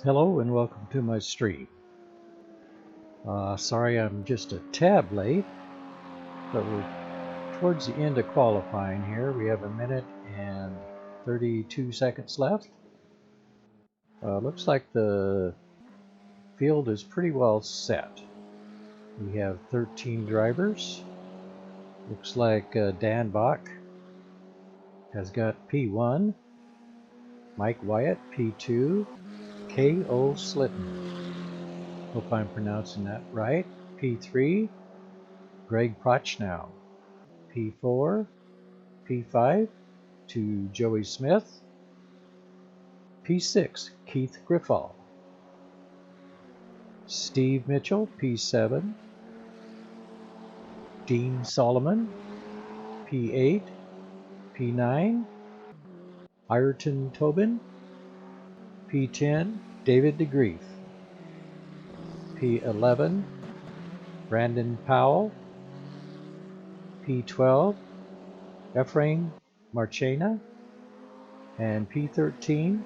Hello and welcome to my stream. Sorry I'm just a tad late, but we're towards the end of qualifying here. We have a minute and 32 seconds left. Looks like the field is pretty well set. We have 13 drivers. Looks like Dan Bach has got P1, Mike Wyatt P2, K.O. Slitten. Hope I'm pronouncing that right. P3, Greg Portimao. P4, P5 to Joey Smith. P6, Keith Griffall. Steve Mitchell, P7. Dean Solomon, P8. P9, Ayrton Tobin. P10, David DeGreef. P11, Brandon Powell. P12, Ephraim Marchena. And P13,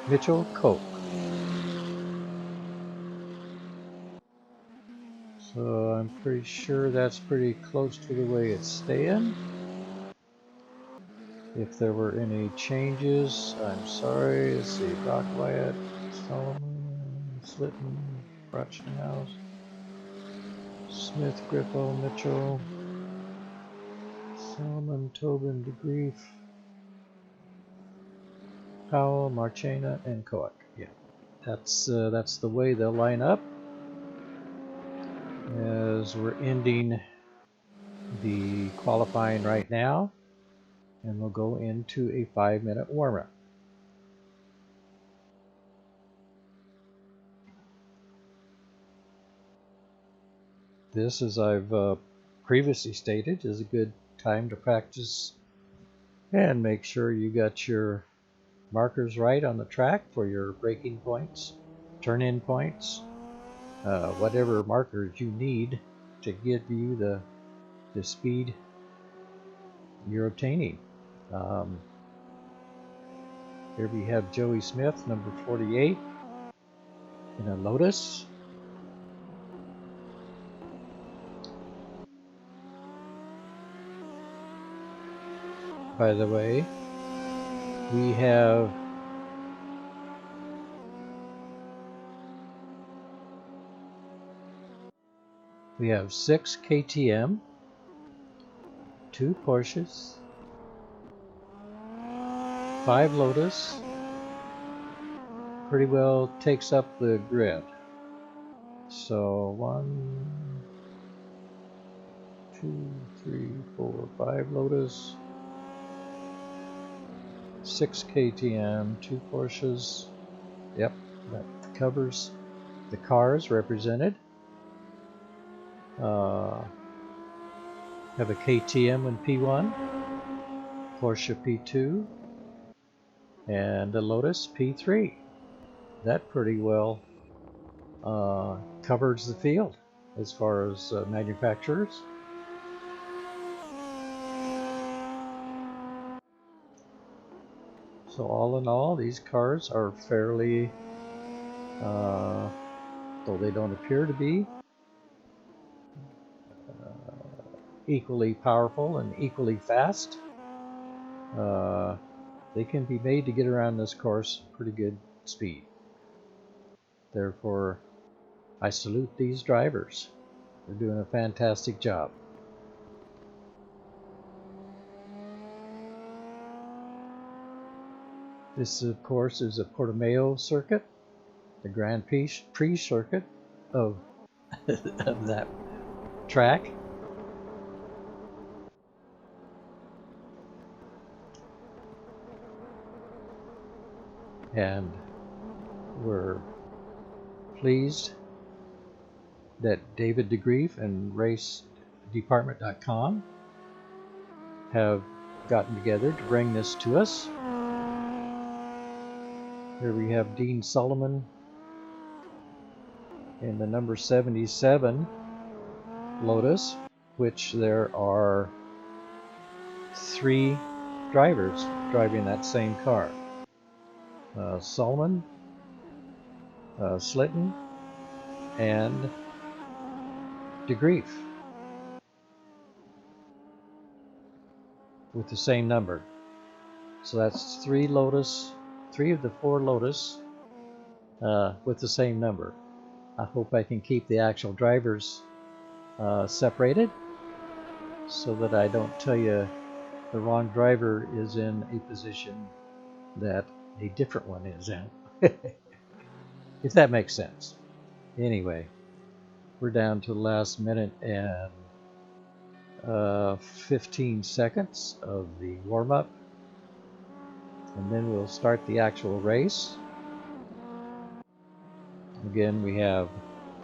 Mitchell Koch. So I'm pretty sure that's pretty close to the way it's staying. If there were any changes, I'm sorry. Let's see, Brock Wyatt, Solomon, Slitten, Rochenhouse, Smith, Griffo, Mitchell, Solomon, Tobin, DeGreef, Powell, Marchena, and Koch. Yeah, that's the way they'll line up as we're ending the qualifying right now, and we'll go into a 5-minute warm-up. This, as I've previously stated, is a good time to practice and make sure you got your markers right on the track for your braking points, turn-in points, whatever markers you need to give you the speed you're obtaining. Here we have Joey Smith, number 48, in a Lotus. By the way, we have We have 6 KTM, 2 Porsches, 5 Lotus. Pretty well takes up the grid. So 1, 2, 3, 4, 5 Lotus, 6 KTM, 2 Porsches. Yep, that covers the cars represented. Have a KTM in P1, Porsche P2, and a Lotus P3. That pretty well covers the field as far as manufacturers. So all in all, these cars are fairly, though they don't appear to be, equally powerful and equally fast. They can be made to get around this course pretty good speed. Therefore, I salute these drivers. They're doing a fantastic job. This, of course, is a Portimao circuit, the Grand Prix circuit of, of that track. And we're pleased that David DeGreef and RaceDepartment.com have gotten together to bring this to us. Here we have Dean Solomon in the number 77 Lotus, which there are 3 drivers driving that same car. Solomon, Slitten and DeGreef with the same number. So that's three of the four Lotus with the same number. I hope I can keep the actual drivers separated so that I don't tell you the wrong driver is in a position that a different one is in. If that makes sense. Anyway, we're down to the last minute and 15 seconds of the warm-up, and then we'll start the actual race. Again, we have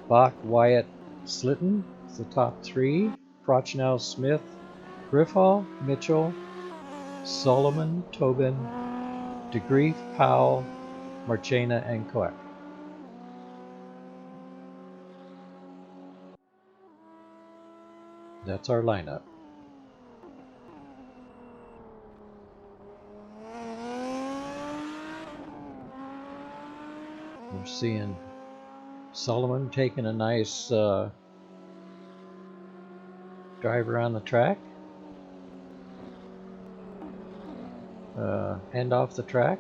Bach, Wyatt, Slitten, the top three, Portimao, Smith, Griffall, Mitchell, Solomon, Tobin, DeGreef, Powell, Marchena, and Koech. That's our lineup. We're seeing Solomon taking a nice drive around the track, end off the track.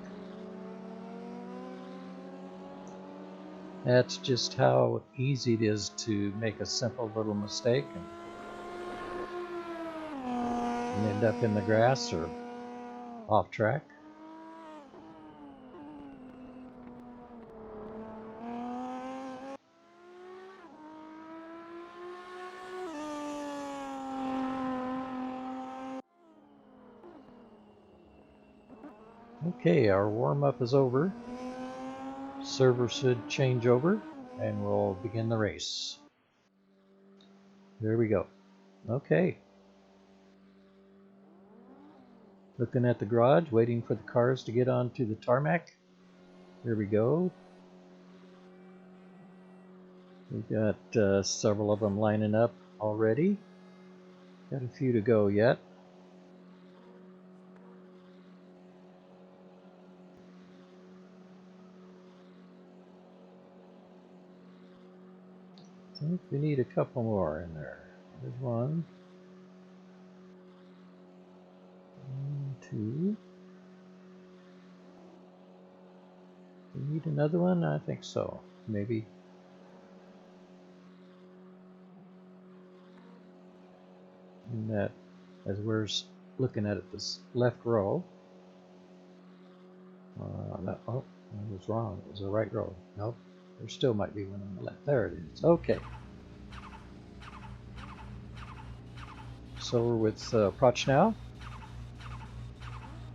That's just how easy it is to make a simple little mistake and end up in the grass or off track. Okay, our warm-up is over. Server should change over and we'll begin the race. There we go. Okay. Looking at the garage, waiting for the cars to get onto the tarmac. There we go. We've got several of them lining up already. Got a few to go yet. I think we need a couple more in there. There's one. 1, 2. We need another one? I think so. Maybe. And that, as we're looking at it, this left row. No, oh, I was wrong. It was the right row. Nope. There still might be one on the left. There it is. Okay. So we're with Portimao,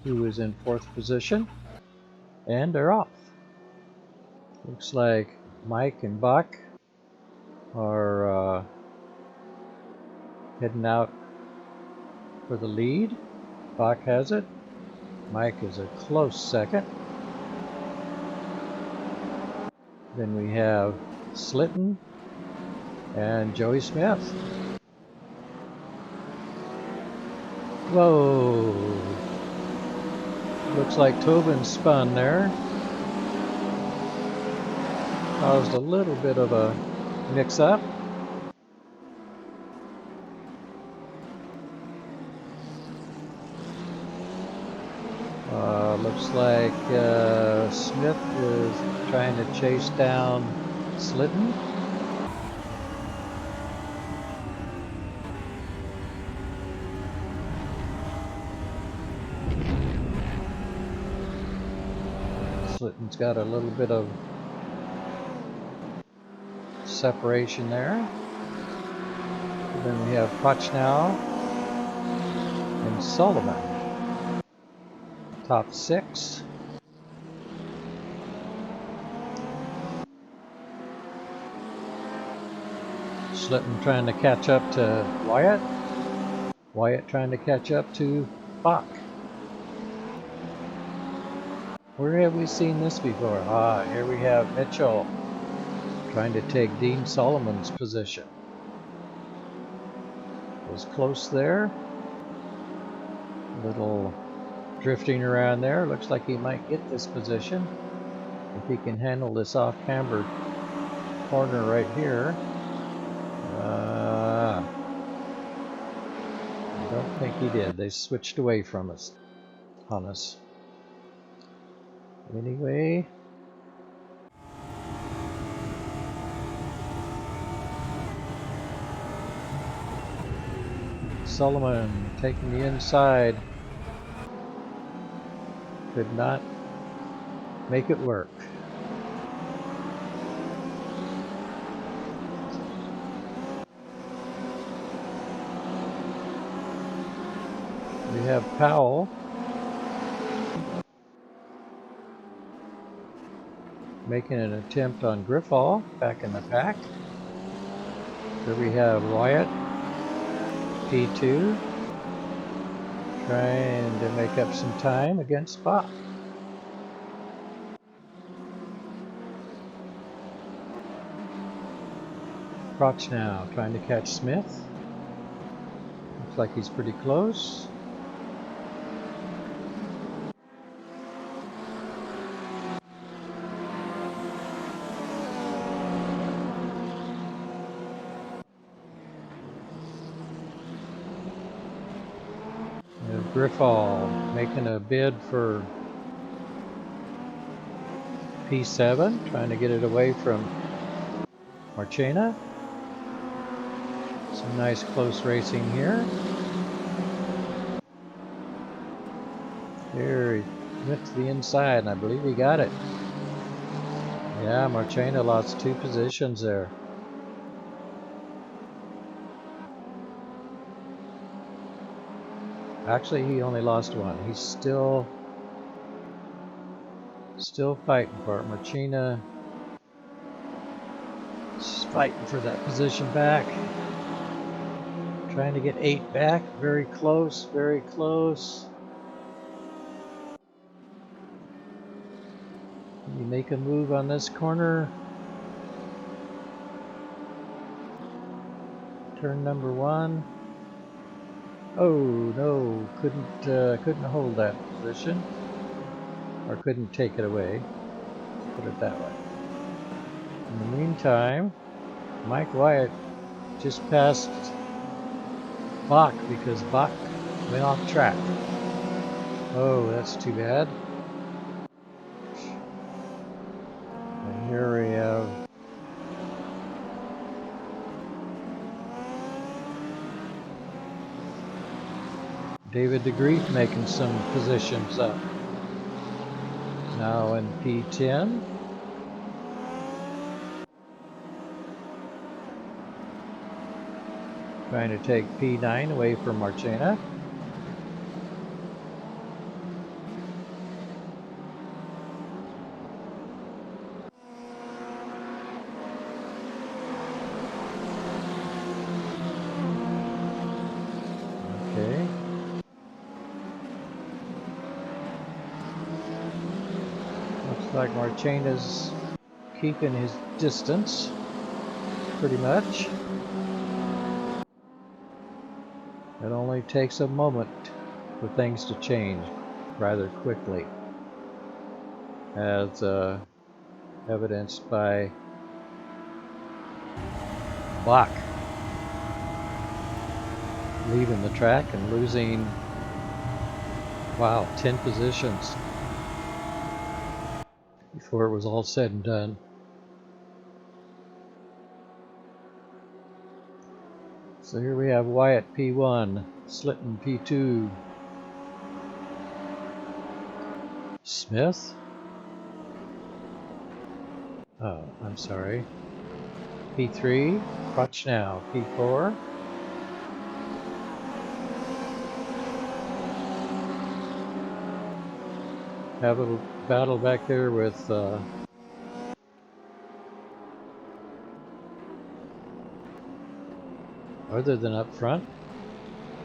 who is in 4th position, and they're off. Looks like Mike and Bach are heading out for the lead. Bach has it. Mike is a close second. Then we have Slitten and Joey Smith. Whoa! Looks like Tobin spun there. Caused a little bit of a mix-up. Looks like Smith is trying to chase down Slitten. Slitten's got a little bit of separation there. And then we have Portimao and Solomon. Top 6. Slitten trying to catch up to Wyatt. Wyatt trying to catch up to Bach. Where have we seen this before? Ah, here we have Mitchell trying to take Dean Solomon's position. Was close there. Little drifting around there. Looks like he might get this position. If he can handle this off-camber corner right here. I don't think he did. They switched away from us, on us. Anyway. Solomon taking the inside. Could not make it work. We have Powell making an attempt on Griffall back in the pack. Here we have Wyatt, P2, trying to make up some time against Bach. Portimao trying to catch Smith. Looks like he's pretty close. Griffall making a bid for P7, trying to get it away from Marchena. Some nice close racing here. Here he went to the inside and I believe he got it. Yeah, Marchena lost 2 positions there. Actually, he only lost 1. He's still fighting for it. Marchena is fighting for that position back. Trying to get 8 back. Very close, very close. Can you make a move on this corner? Turn number 1. Oh no, couldn't hold that position, or couldn't take it away. Put it that way. In the meantime, Mike Wyatt just passed Bach because Bach went off track. Oh, that's too bad. And here we have David DeGreef making some positions up. Now in P10. Trying to take P9 away from Marchena. Okay. Looks like Marchena's keeping his distance pretty much. It only takes a moment for things to change rather quickly, as evidenced by Bach leaving the track and losing, wow, 10 positions before it was all said and done. So here we have Wyatt P1, Slitton P2, Smith, oh, I'm sorry, P3, Portimao, P4, have a battle back there with other than up front,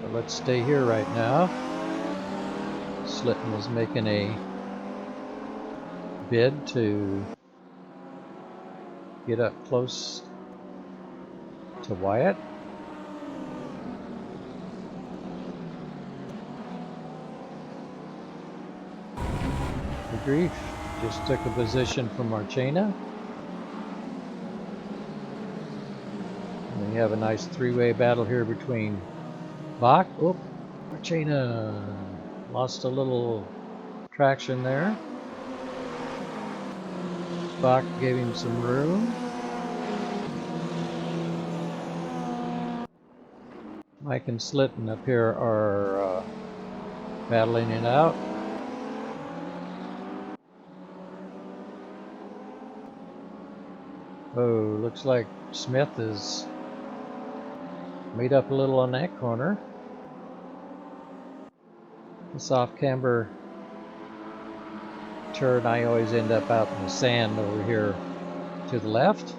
but let's stay here right now. Slitton is making a bid to get up close to Wyatt. DeGreef just took a position from Marchena. And we have a nice three-way battle here between Bach. Oh, Marchena lost a little traction there. Bach gave him some room. Mike and Slitten up here are battling it out. Oh, looks like Smith is made up a little on that corner. This off-camber turn, I always end up out in the sand over here to the left.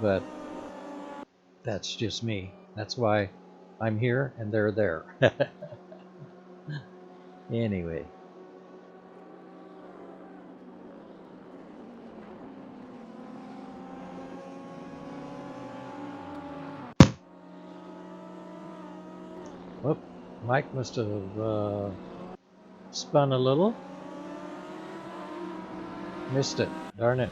But that's just me. That's why I'm here and they're there. Anyway. Whoop, Mike must have spun a little. Missed it, darn it.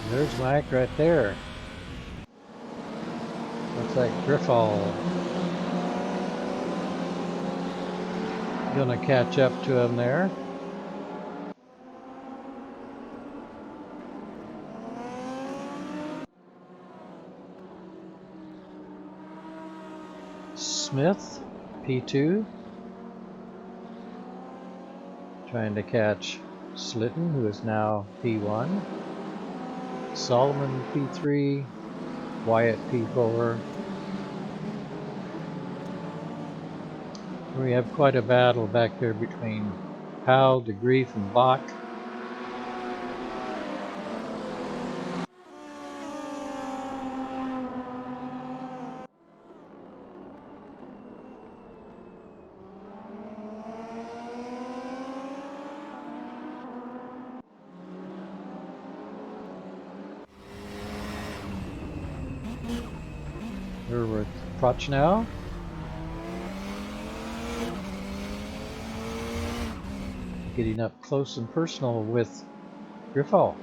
There's Mike right there. Looks like Griffall gonna catch up to him there. Smith, P2, trying to catch Slitten, who is now P1. Solomon, P3, Wyatt, P4. We have quite a battle back there between Powell, DeGreef, and Bach. We're with Portimao. Getting up close and personal with Griffall.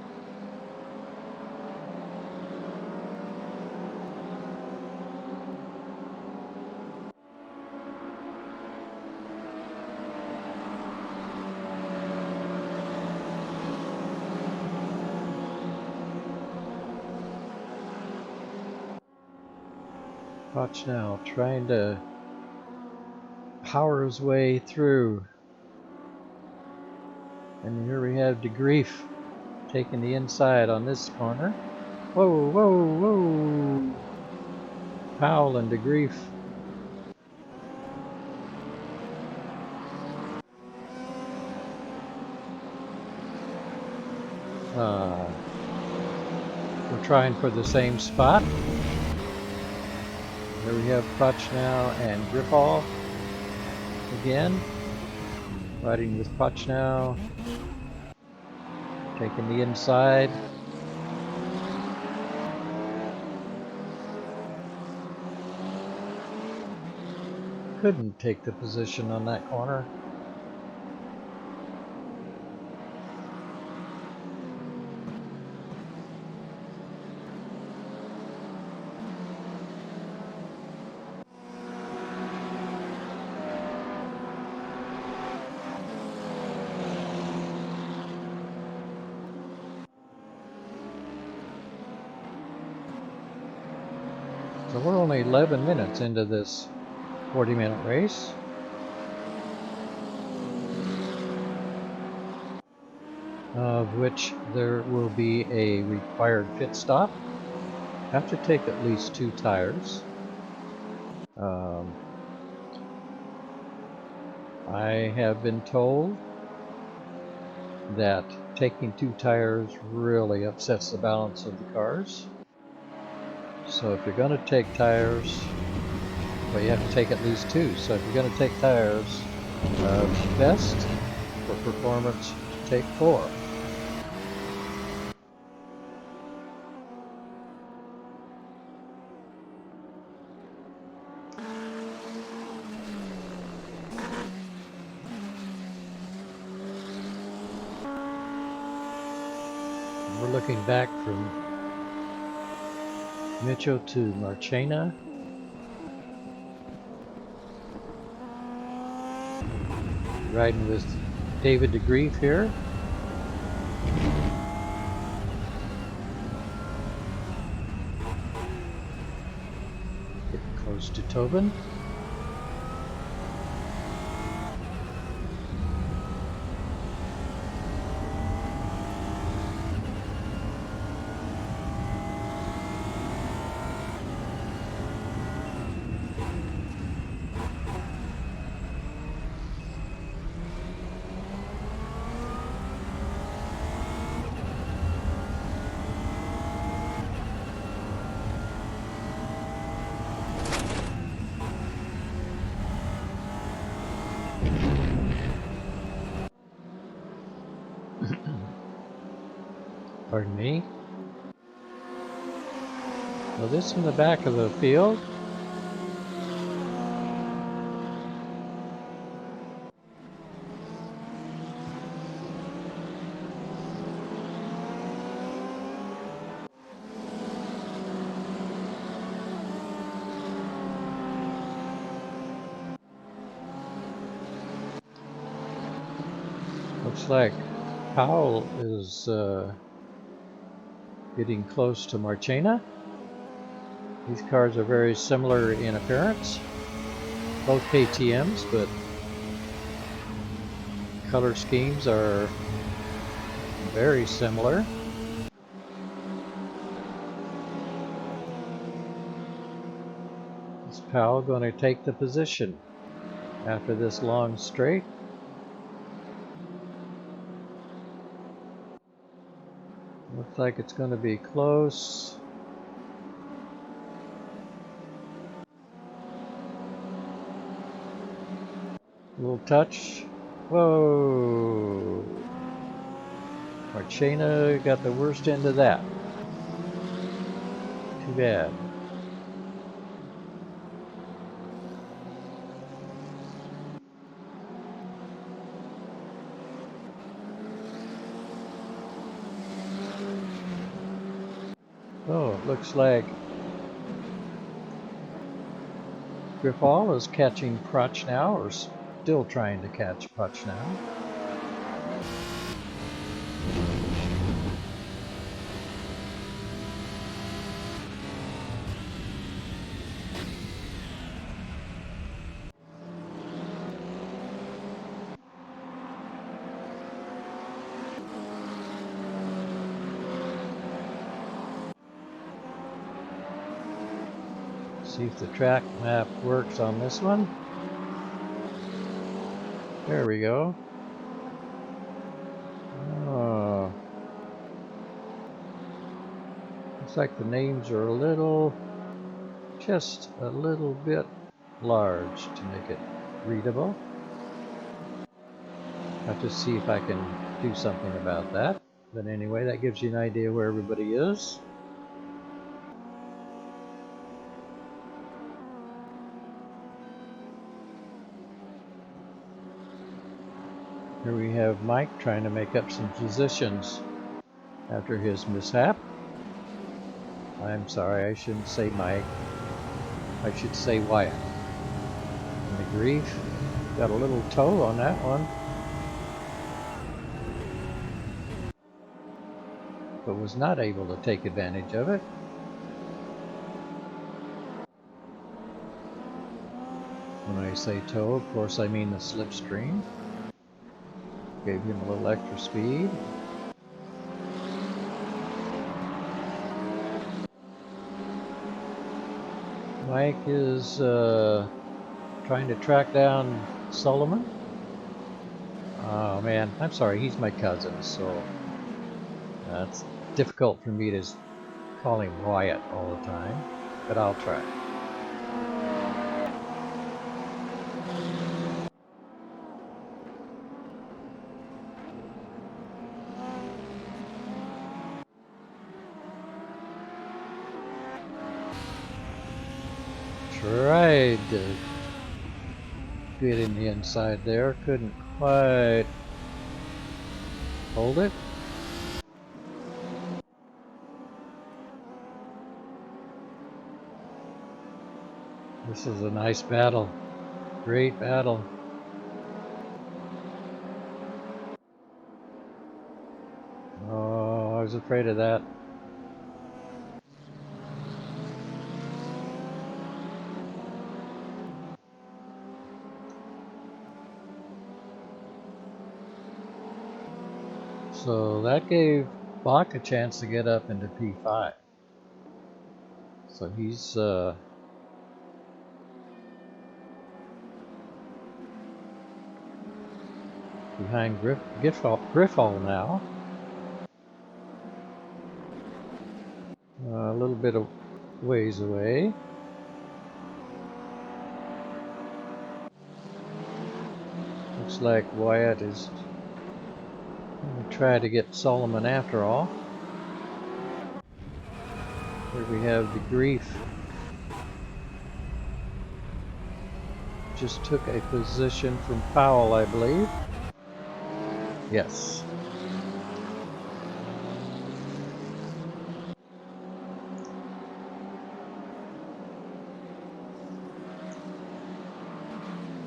Portimao trying to power his way through. And here we have DeGreef taking the inside on this corner. Whoa, whoa, whoa! Powell and DeGreef. We're trying for the same spot. Here we have Portimao and Griffall again. Riding with Portimao. Taking the inside. Couldn't take the position on that corner. So we're only 11 minutes into this 40-minute race. Of which there will be a required pit stop. Have to take at least 2 tires. I have been told that taking 2 tires really upsets the balance of the cars. So if you're going to take tires, well, you have to take at least 2. So if you're going to take tires, best for performance, take 4. Looking back from Mitchell to Marchena. Riding with David DeGreef here. Getting close to Tobin. Pardon me. Well, this in the back of the field. Looks like Powell is getting close to Marchena. These cars are very similar in appearance, both KTMs, but color schemes are very similar. Is Powell going to take the position after this long straight? Looks like it's going to be close. A little touch. Whoa! Marchena got the worst end of that. Too bad. Oh, it looks like Griffall is catching Portimao, or still trying to catch Portimao. See if the track map works on this one. There we go. Oh. Looks like the names are just a little bit large to make it readable. Have to see if I can do something about that. But anyway, that gives you an idea where everybody is. Here we have Mike trying to make up some positions after his mishap. I'm sorry, I shouldn't say Mike. I should say Wyatt. And DeGreef got a little toe on that one, but was not able to take advantage of it. When I say toe, of course I mean the slipstream. Gave him a little extra speed. Mike is trying to track down Solomon. Oh man, I'm sorry, he's my cousin, so it's difficult for me to call him Wyatt all the time, but I'll try. Tried to get in the inside there, couldn't quite hold it. This is a nice battle. Great battle. Oh, I was afraid of that. So that gave Bach a chance to get up into P5. So he's behind Griffall now. A little bit of ways away. Looks like Wyatt is going to try to get Solomon after all. Here we have DeGreef. Just took a position from Powell, I believe. Yes.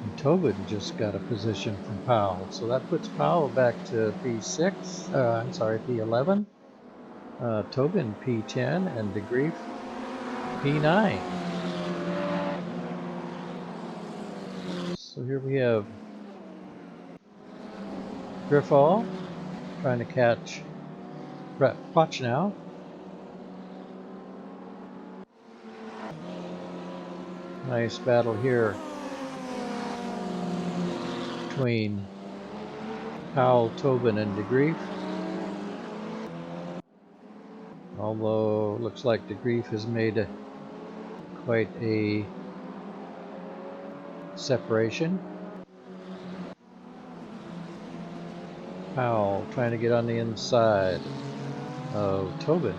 And Tobin just got a position from Powell, so that puts Powell back to P6. I'm sorry, P11. Tobin P10 and DeGreef P9. So here we have Griffall trying to catch Portimao. Nice battle here between Powell, Tobin, and DeGreef. Although looks like DeGreef has made quite a separation. Powell trying to get on the inside of Tobin.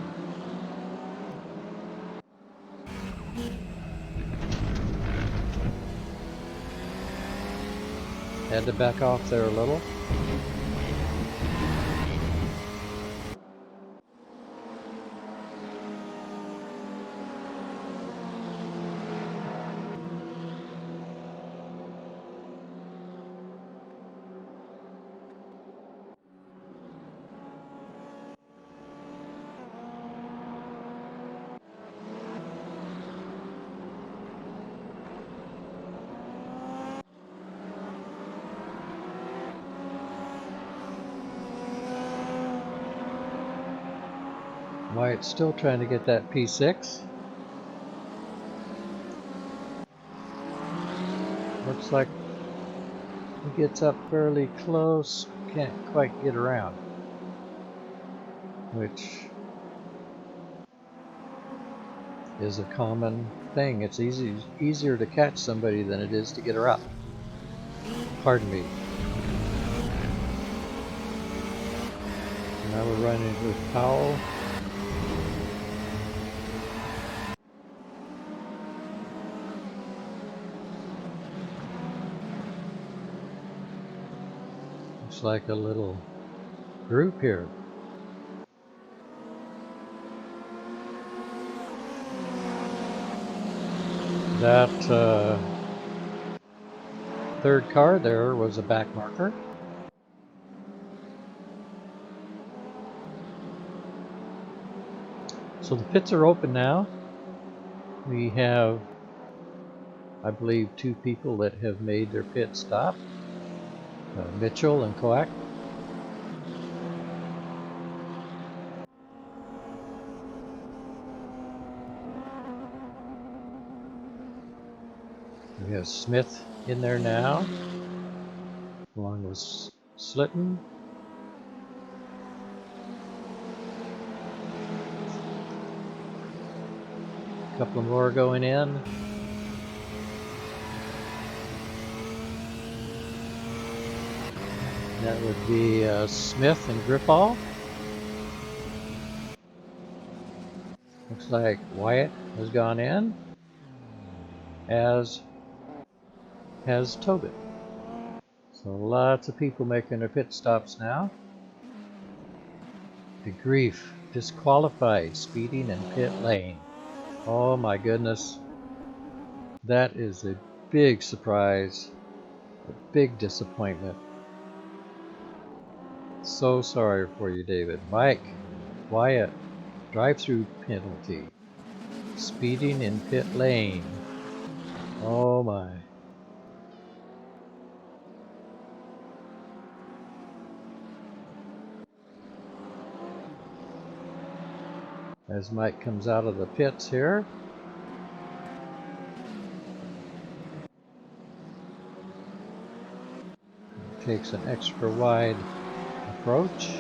Had to back off there a little. Wyatt's still trying to get that P6. Looks like he gets up fairly close, can't quite get around. Which is a common thing. It's easier to catch somebody than it is to get her up. Pardon me. Now we're running with Powell. Looks like a little group here. That third car there was a back marker. So the pits are open now. We have, I believe, 2 people that have made their pit stop. Mitchell and Koak. We have Smith in there now, along with Slitton. A couple more going in. That would be Smith and Griffall. Looks like Wyatt has gone in, as has Tobin. So lots of people making their pit stops now. DeGreef disqualified, speeding in pit lane. Oh my goodness. That is a big surprise, a big disappointment. So sorry for you, David. Mike, Wyatt, drive-through penalty. Speeding in pit lane. Oh my. As Mike comes out of the pits here. Takes an extra wide approach.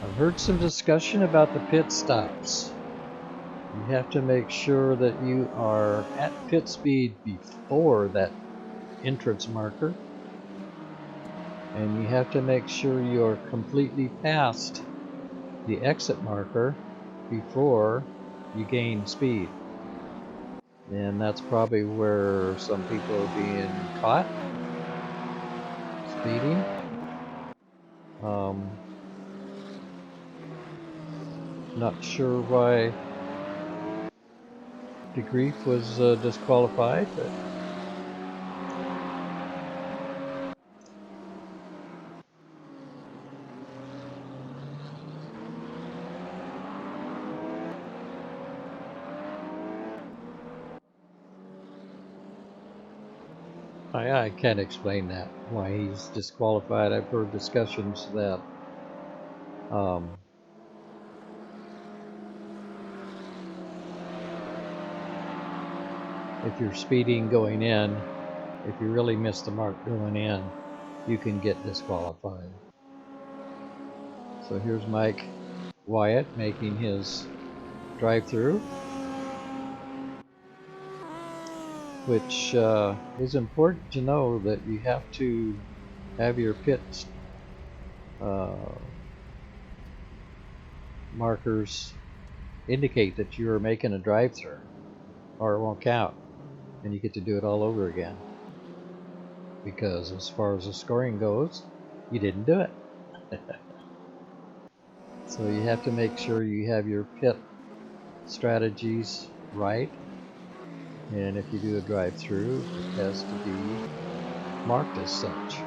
I've heard some discussion about the pit stops. You have to make sure that you are at pit speed before that entrance marker, and you have to make sure you're completely past the exit marker before you gain speed. And that's probably where some people are being caught speeding. Not sure why DeGreef was disqualified, but I can't explain that, why he's disqualified. I've heard discussions that if you're speeding going in, if you really miss the mark going in, you can get disqualified. So here's Mike Wyatt making his drive-through, which is important to know that you have to have your pit markers indicate that you're making a drive-through, or it won't count, and you get to do it all over again. Because as far as the scoring goes, you didn't do it. So you have to make sure you have your pit strategies right, and if you do a drive-through, it has to be marked as such.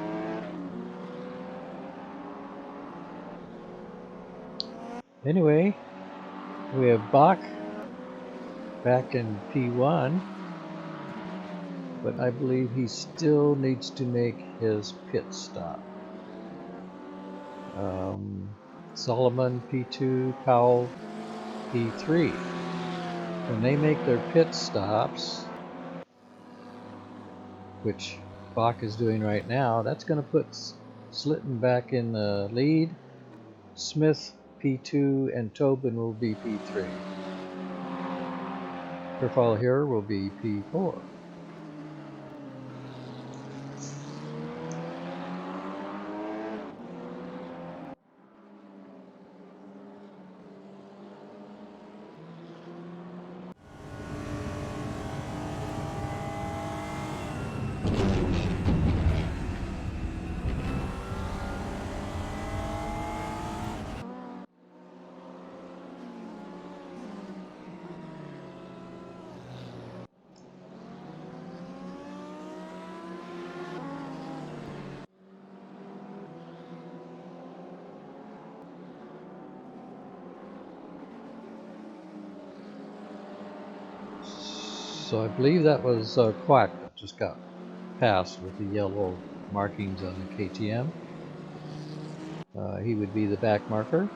Anyway, we have Bach back in P1, but I believe he still needs to make his pit stop. Solomon P2, Powell P3. When they make their pit stops, which Bach is doing right now, that's going to put Slitten back in the lead. Smith P2 and Tobin will be P3. Kerfall here will be P4. So I believe that was Quack that just got passed with the yellow markings on the KTM. He would be the back marker.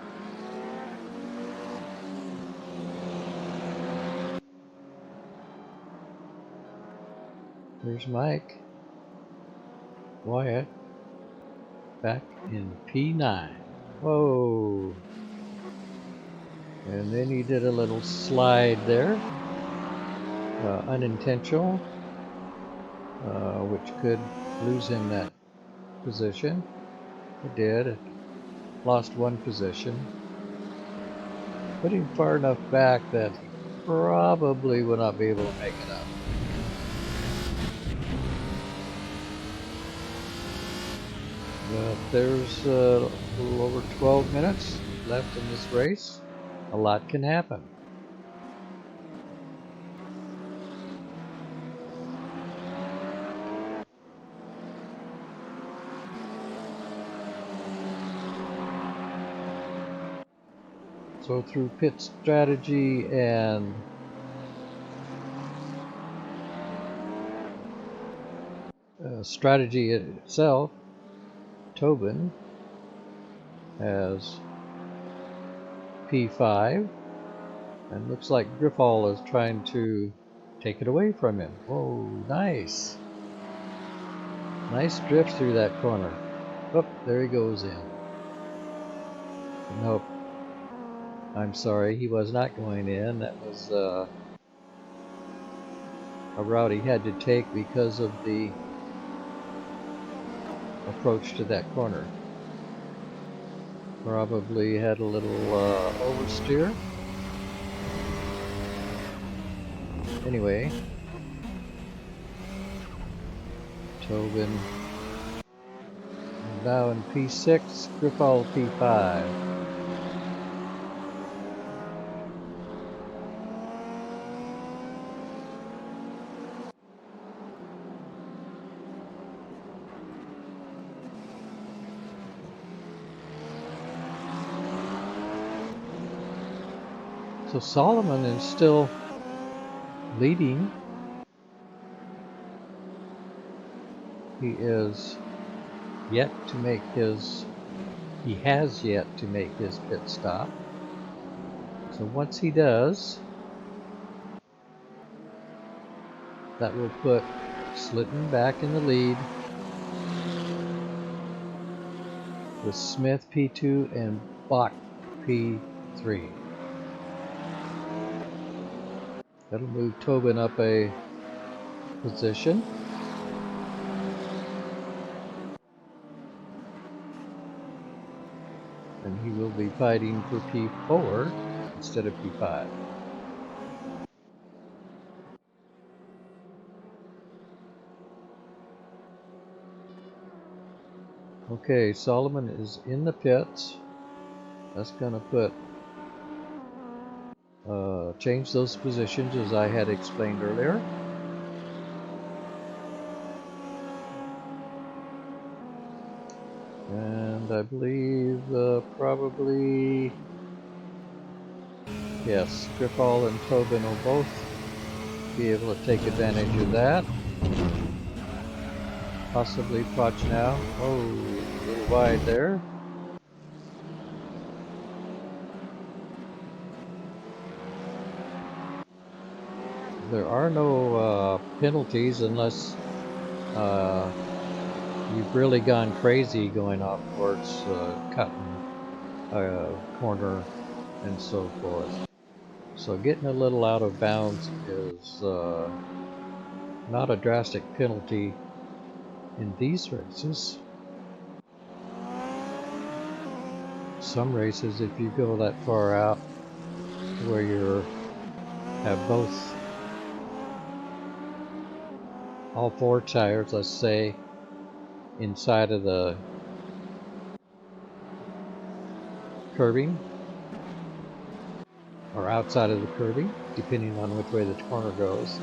Here's Mike Wyatt back in P9. Whoa! And then he did a little slide there, unintentional, which could lose him that position. It did. It lost one position. Put him far enough back that probably will not be able to make it up. But there's a little over 12 minutes left in this race. A lot can happen. So through pit strategy and strategy itself, Tobin has P5, and looks like Griffall is trying to take it away from him. Whoa, nice. Nice drift through that corner. Oh, there he goes in. Nope. I'm sorry, he was not going in. That was a route he had to take because of the approach to that corner. Probably had a little oversteer. Anyway, Tobin now in P6, Griffall P5. So Solomon is still leading. He has yet to make his pit stop. So once he does, that will put Slitten back in the lead with Smith P2 and Bach P3. That'll move Tobin up a position. And he will be fighting for P4 instead of P5. Okay, Solomon is in the pits. That's going to put change those positions as I had explained earlier. And I believe probably, yes, Griffall and Tobin will both be able to take advantage of that. Possibly Portimao. Oh, a little wide there. There are no penalties unless you've really gone crazy going off towards cutting a corner and so forth. So getting a little out of bounds is not a drastic penalty in these races. Some races, if you go that far out where you have both, all four tires, let's say, inside of the curbing or outside of the curbing, depending on which way the corner goes,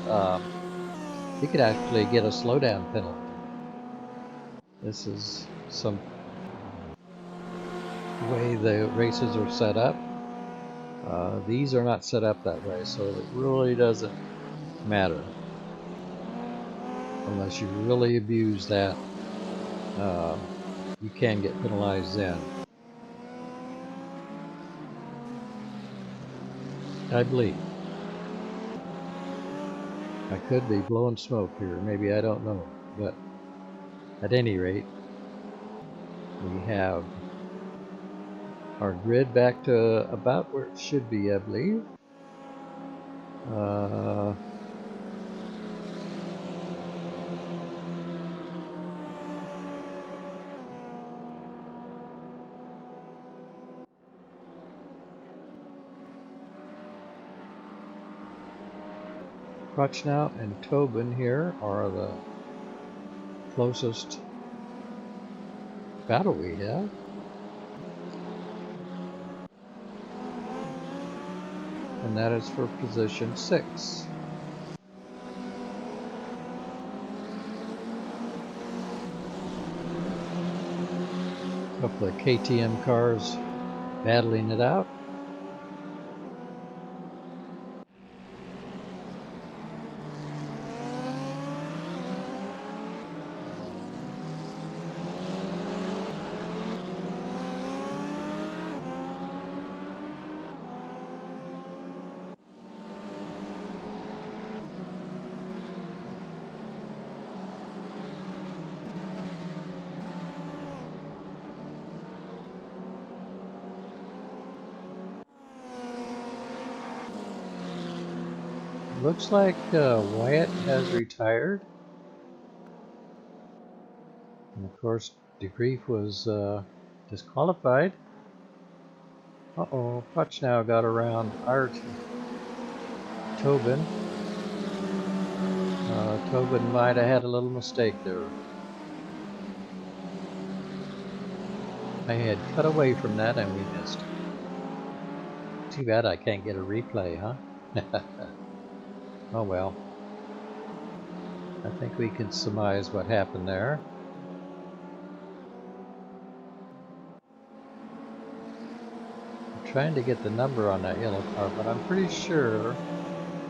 you could actually get a slowdown penalty. This is some way the races are set up. These are not set up that way, so it really doesn't matter unless you really abuse that. You can get penalized then. I believe. I could be blowing smoke here, maybe, I don't know, but at any rate, we have our grid back to about where it should be, I believe. Portimao and Tobin here are the closest battle we have. And that is for position 6. A couple of KTM cars battling it out. Looks like Wyatt has retired. And of course, DeGreef was disqualified. Uh-oh, Portimao got around Tobin. Tobin might have had a little mistake there. I had cut away from that and we missed. Too bad I can't get a replay, huh? Oh well. I think we can surmise what happened there. I'm trying to get the number on that yellow car, but I'm pretty sure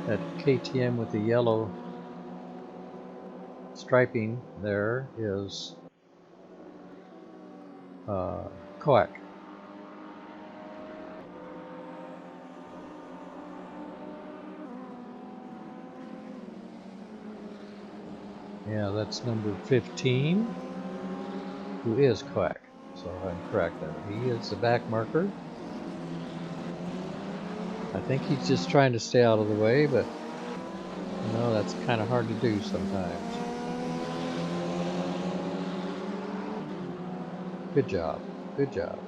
that KTM with the yellow striping there is Coac. Yeah, that's number 15, who is Coac. So I'm correct there. He is the back marker. I think he's just trying to stay out of the way, but you know, that's kind of hard to do sometimes. Good job. Good job.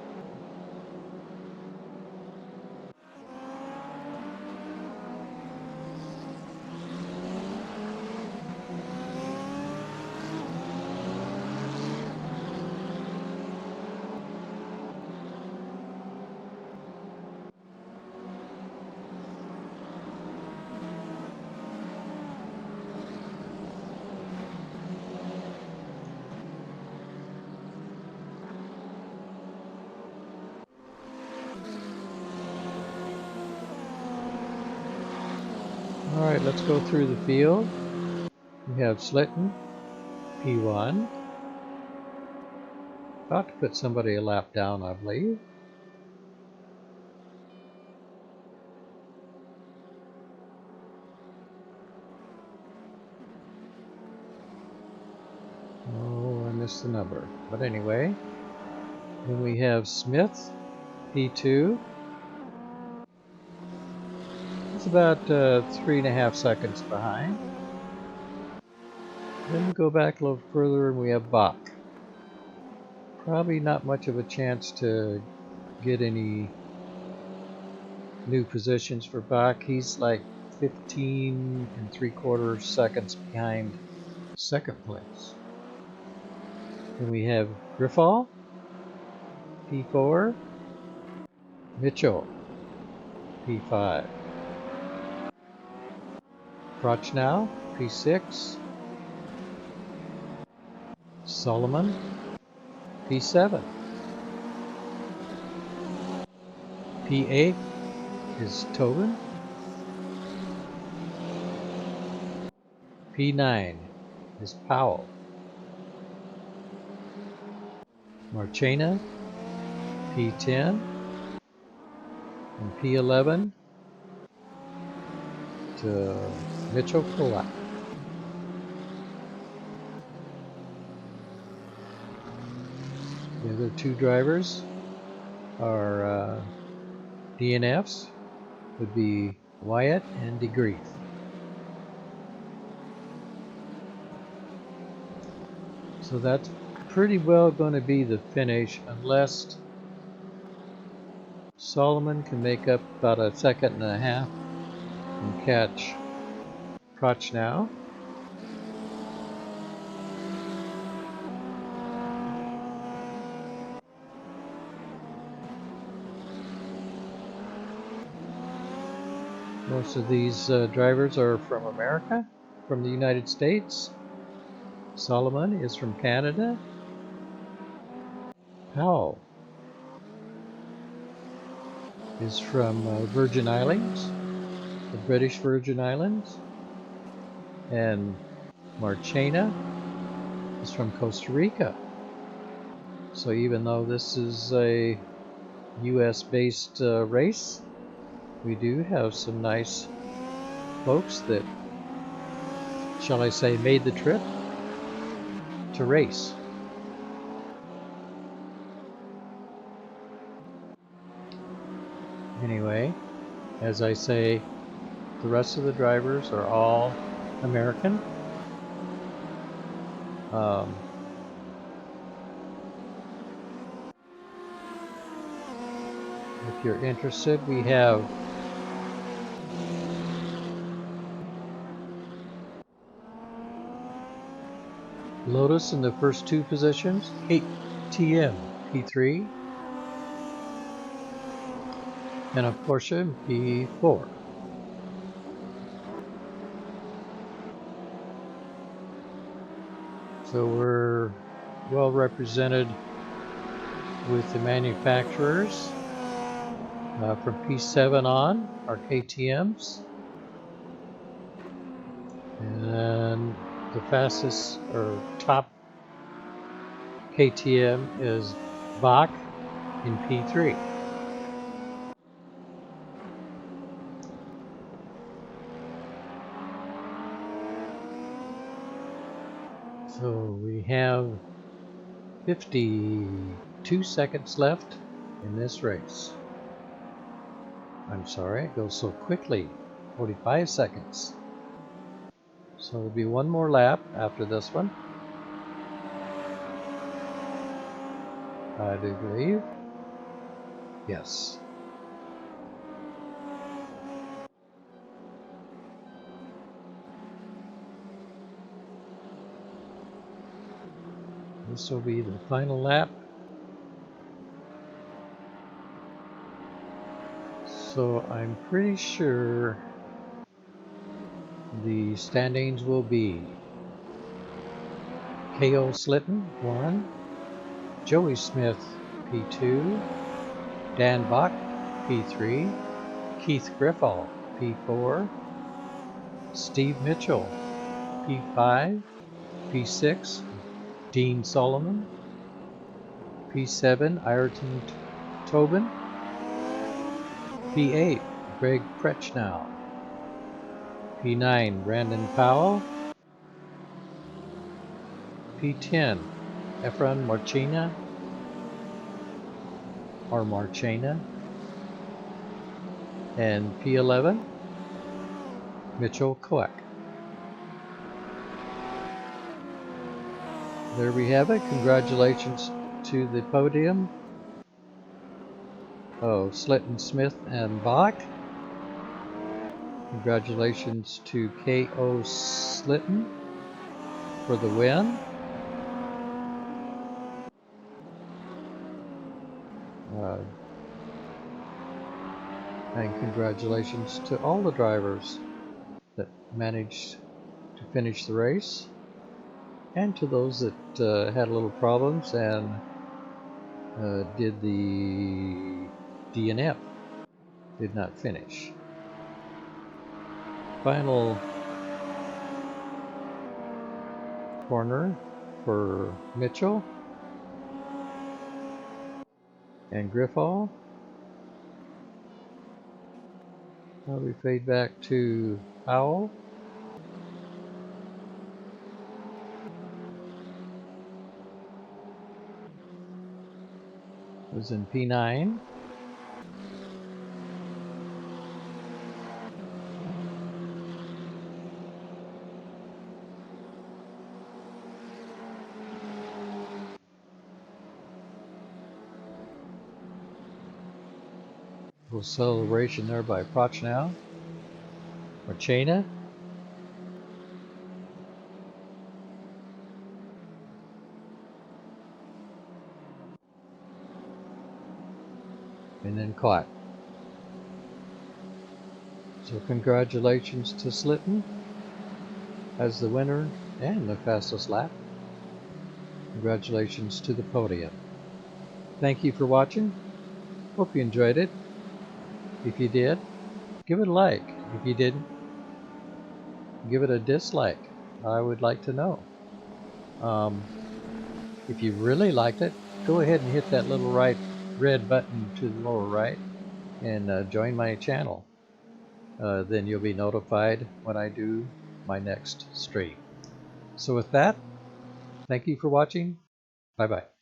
Alright, let's go through the field. We have Slitten, P1. About to put somebody a lap down, I believe. Oh, I missed the number. But anyway, then we have Smith, P2. It's about 3.5 seconds behind. Then we go back a little further and we have Bach. Probably not much of a chance to get any new positions for Bach. He's like 15.75 seconds behind second place. Then we have Griffall, P4, Mitchell, P5, Portimao, P6, Solomon, P7, P8 is Tobin, P9 is Powell, Marchena, P10, and P11 to Mitchell Coac. The other two drivers are DNFs, would be Wyatt and DeGreef. So that's pretty well going to be the finish unless Solomon can make up about 1.5 seconds and catch Portimao. Most of these drivers are from America, from the United States. Solomon is from Canada. Powell is from Virgin Islands, the British Virgin Islands. And Marchena is from Costa Rica. So even though this is a US based race, we do have some nice folks that, shall I say, made the trip to race. Anyway, as I say, the rest of the drivers are all American. If you're interested, we have Lotus in the first two positions, KTM P3, and a Porsche P4. So we're well represented with the manufacturers from P7 on, our KTMs. And the fastest or top KTM is Bach in P3. So we have 52 seconds left in this race. I'm sorry, it goes so quickly. 45 seconds. So there'll be one more lap after this one, I do believe. Yes. This will be the final lap. So I'm pretty sure the standings will be K.O. Slitton 1, Joey Smith P2, Dan Bach P3, Keith Griffall P4, Steve Mitchell P5, P6 Dean Solomon, P7 Ayrton Tobin, P8 Greg Prechnow, P9 Brandon Powell, P10 Efren Marchena, and P11 Mitchell Koek. There we have it. Congratulations to the podium of Slitton, Smith, and Bach. Congratulations to K.O. Slitton for the win. And congratulations to all the drivers that managed to finish the race, and to those that had little problems and did the DNF, did not finish. Final corner for Mitchell and Griffall. Now we fade back to Powell. Was in P9. Little celebration there by Portimao. Marchena and then caught. So congratulations to Slitten as the winner and the fastest lap. Congratulations to the podium. Thank you for watching. Hope you enjoyed it. If you did, give it a like. If you didn't, give it a dislike. I would like to know. If you really liked it, go ahead and hit that little red button to the lower right and join my channel. Then you'll be notified when I do my next stream. So with that, thank you for watching. Bye-bye.